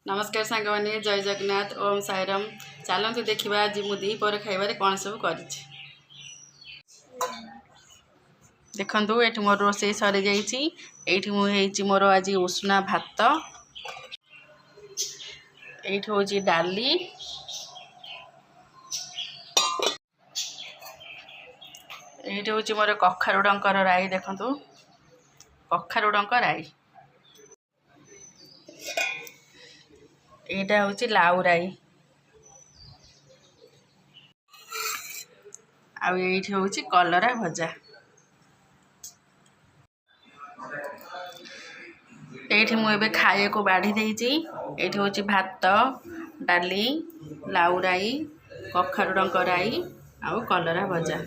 नमस्कार सांग मैंने जय जगन्नाथ ओम साईराम। चलतु देखा आज मुझे पर खाइबार कौन सब कर देखु ये मोर रोसे सरी जाइए मुझे मोर आज उषुना भात ये हूँ डाली ये हूँ मोर कखारुडंकर राई देखु कखारुडंक राई यहाँ हूँ लाउ राई आठ हूँ कलरा भजा ये मुझे खाए को बाढ़ी देती ये हूँ भात डाली लाउ राई कखारुडंक राई आउ कलरा भजा